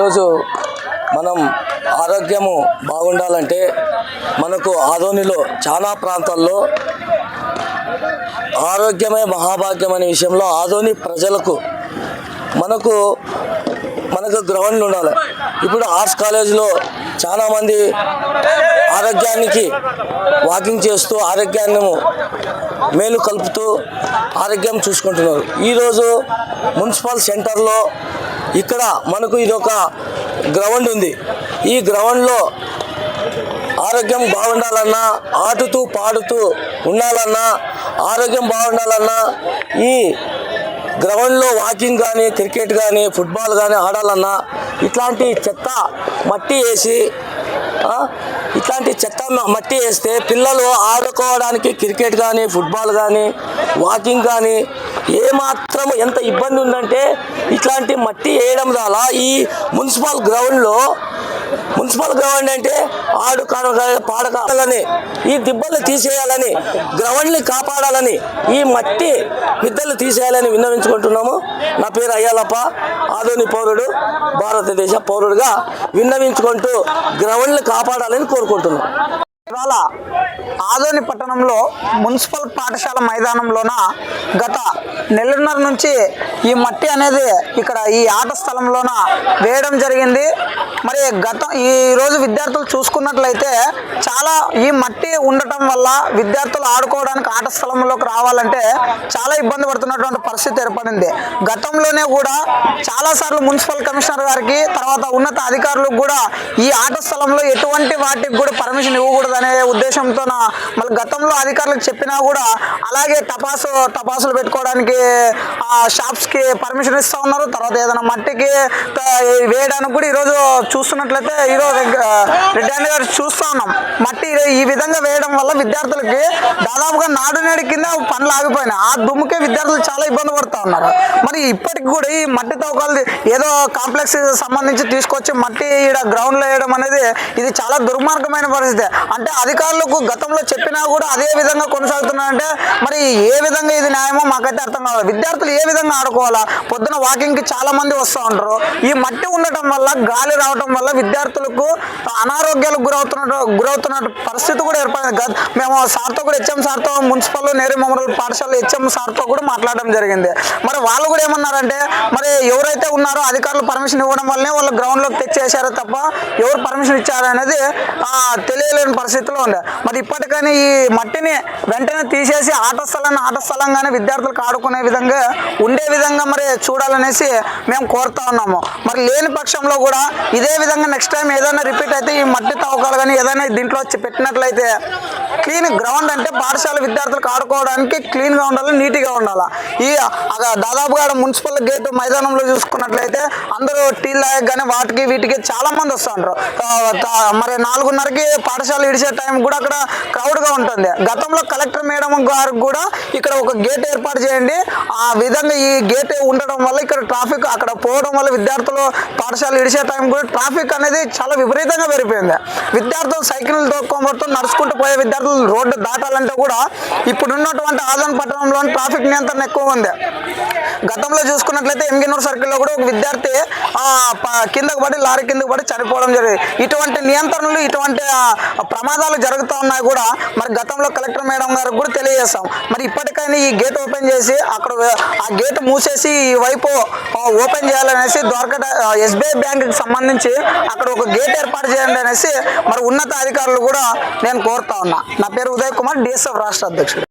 ఈరోజు మనం ఆరోగ్యము బాగుండాలంటే మనకు ఆదోనిలో చాలా ప్రాంతాల్లో ఆరోగ్యమే మహాభాగ్యం అనే విషయంలో ఆదోని ప్రజలకు మనకు గ్రౌండ్లు ఉండాలి. ఇప్పుడు ఆర్ట్స్ కాలేజీలో చాలామంది ఆరోగ్యానికి వాకింగ్ చేస్తూ ఆరోగ్యాన్ని మేలు కలుపుతూ ఆరోగ్యం చూసుకుంటున్నారు. ఈరోజు మున్సిపల్ సెంటర్లో ఇక్కడ మనకు ఇది ఒక గ్రౌండ్ ఉంది. ఈ గ్రౌండ్లో ఆరోగ్యం బాగుండాలన్నా, ఆడుతూ పాడుతూ ఉండాలన్నా, ఆరోగ్యం బాగుండాలన్నా ఈ గ్రౌండ్లో వాకింగ్ కానీ, క్రికెట్ కానీ, ఫుట్బాల్ కానీ ఆడాలన్నా ఇట్లాంటి చెత్త మట్టి వేసి మట్టి వేస్తే పిల్లలు ఆడుకోవడానికి క్రికెట్ కానీ, ఫుట్బాల్ కానీ, వాకింగ్ కానీ ఏమాత్రం ఎంత ఇబ్బంది ఉందంటే ఇట్లాంటి మట్టి వేయడం ద్వారా ఈ మున్సిపల్ గ్రౌండ్ అంటే పాడకాలని ఈ దిబ్బలు తీసేయాలని, గ్రౌండ్ని కాపాడాలని, ఈ మట్టి మిద్దలు తీసేయాలని విన్నవించుకుంటున్నాము. నా పేరు అయ్యాలప్ప, ఆదోని పౌరుడు, భారతదేశ పౌరుడుగా విన్నవించుకుంటూ గ్రౌండ్ని కాపాడాలని కోరుకుంటున్నాం. ఇవాళ ఆదోని పట్టణంలో మున్సిపల్ పాఠశాల మైదానంలోన గత నెలన్నర నుంచి ఈ మట్టి అనేది ఇక్కడ ఈ ఆట స్థలంలోన వేయడం జరిగింది. మరి ఈరోజు విద్యార్థులు చూసుకున్నట్లయితే చాలా ఈ మట్టి ఉండటం వల్ల విద్యార్థులు ఆడుకోవడానికి ఆట స్థలంలోకి రావాలంటే చాలా ఇబ్బంది పడుతున్నటువంటి పరిస్థితి ఏర్పడింది. గతంలోనే కూడా చాలాసార్లు మున్సిపల్ కమిషనర్ గారికి, తర్వాత ఉన్నత అధికారులకు కూడా ఈ ఆట స్థలంలో ఎటువంటి వాటికి కూడా పర్మిషన్ ఇవ్వకూడదు అనే ఉద్దేశంతో మళ్ళీ గతంలో అధికారులకు చెప్పినా కూడా అలాగే టపాసులు పెట్టుకోవడానికి షాప్స్కి పర్మిషన్ ఇస్తూ ఉన్నారు. తర్వాత ఏదైనా మట్టికి వేయడానికి కూడా ఈరోజు చూస్తున్నట్లయితే ఈరోజు రెడ్డి అన్న గారు చూస్తూ ఉన్నాం. మట్టి ఈ విధంగా వేయడం వల్ల విద్యార్థులకి దాదాపుగా నాడు నేడు కింద పనులు ఆగిపోయినాయి. ఆ దుమ్ముకే విద్యార్థులు చాలా ఇబ్బంది పడుతూ ఉన్నారు. మరి ఇప్పటికి కూడా ఈ మట్టి తవ్వకాలు ఏదో కాంప్లెక్స్ సంబంధించి తీసుకొచ్చి మట్టి ఈడ గ్రౌండ్లో వేయడం అనేది ఇది చాలా దుర్మార్గమైన పరిస్థితి. అంటే అధికారులకు గతంలో చెప్పినా కూడా అదే విధంగా కొనసాగుతున్నారంటే మరి ఏ విధంగా ఇది న్యాయమో మాకైతే అర్థం కావాలి. విద్యార్థులు ఏ విధంగా ఆడుకోవాలా? పొద్దున వాకింగ్కి చాలా మంది వస్తూ ఉంటారు. ఈ మట్టి ఉండటం వల్ల, గాలి రావడం వల్ల విద్యార్థులకు అనారోగ్యాలకు గురవుతున్న పరిస్థితి కూడా ఏర్పడింది. మేము సార్తో కూడా హెచ్ఎం సార్తో, మున్సిపల్ నేరు మెమోరియల్ పాఠశాల హెచ్ఎం సార్తో కూడా మాట్లాడడం జరిగింది. మరి వాళ్ళు కూడా ఏమన్నారంటే మరి ఎవరైతే ఉన్నారో అధికారులు పర్మిషన్ ఇవ్వడం వల్లనే వాళ్ళు గ్రౌండ్లోకి తెచ్చేసారో తప్ప ఎవరు పర్మిషన్ ఇచ్చారు అనేది తెలియలేని పరిస్థితిలో ఉంది. మరి ఇప్పటికైనా ఈ మట్టిని వెంటనే తీసేసి ఆట స్థలంగానే విద్యార్థులకు ఆడుకునే విధంగా ఉండే విధంగా మరి చూడాలనేసి మేము కోరుతా ఉన్నాము. మరి లేని పక్షంలో కూడా ఇదే విధంగా నెక్స్ట్ టైం ఏదైనా రిపీట్ అయితే ఈ మట్టి తవ్వకాలు కానీ ఏదైనా దీంట్లో పెట్టినట్లయితే క్లీన్ గ్రౌండ్ అంటే పాఠశాల విద్యార్థులకు ఆడుకోవడానికి క్లీన్గా ఉండాలి, నీట్గా ఉండాలి. ఈ దాదాపుగా మున్సిపల్ గేట్ మైదానంలో చూసుకున్నట్లయితే అందరూ టీలు తాగ కానీ వాటికి వీటికి చాలా మంది వస్తుంటారు. మరి 4:30కి పాఠశాల ఇడిచే టైం కూడా అక్కడ క్రౌడ్గా ఉంటుంది. గతంలో కలెక్టర్ మేడం గారు కూడా ఇక్కడ ఒక గేట్ ఏర్పాటు చేయండి, ఆ విధంగా ఈ గేట్ ఉండడం వల్ల ఇక్కడ ట్రాఫిక్ అక్కడ పోవడం వల్ల విద్యార్థులు పాఠశాల ఇడిచే టైం కూడా ట్రాఫిక్ అనేది చాలా విపరీతంగా పెరిగిపోయింది. విద్యార్థులు సైకిల్ తోక్కోబడుతూ నడుచుకుంటూ పోయే విద్యార్థులు రోడ్డు దాటాలంటే కూడా ఇప్పుడున్నటువంటి ఆదోని పట్టణంలో ట్రాఫిక్ నియంత్రణ ఎక్కువ ఉంది. గతంలో చూసుకున్నట్లయితే ఎంగినూరు సర్కిల్లో కూడా ఒక విద్యార్థి కిందకు పడి లారీ కిందకు పడి చనిపోవడం జరిగింది. ఇటువంటి నియంత్రణలు, ఇటువంటి ప్రమాదాలు జరుగుతూ ఉన్నాయి కూడా మరి గతంలో కలెక్టర్ మేడం గారికి కూడా తెలియజేస్తాం. మరి ఇప్పటికైనా ఈ గేట్ ఓపెన్ చేసి అక్కడ ఆ గేట్ మూసేసి ఈ వైపు ఓపెన్ చేయాలనేసి ఎస్బీఐ బ్యాంకుకి సంబంధించి అక్కడ ఒక గేట్ ఏర్పాటు చేయండి అనేసి మరి ఉన్నత అధికారులు కూడా నేను కోరుతా ఉన్నా. నా పేరు ఉదయ్ కుమార్, డిఎస్ఎఫ్ రాష్ట్ర అధ్యక్షుడు.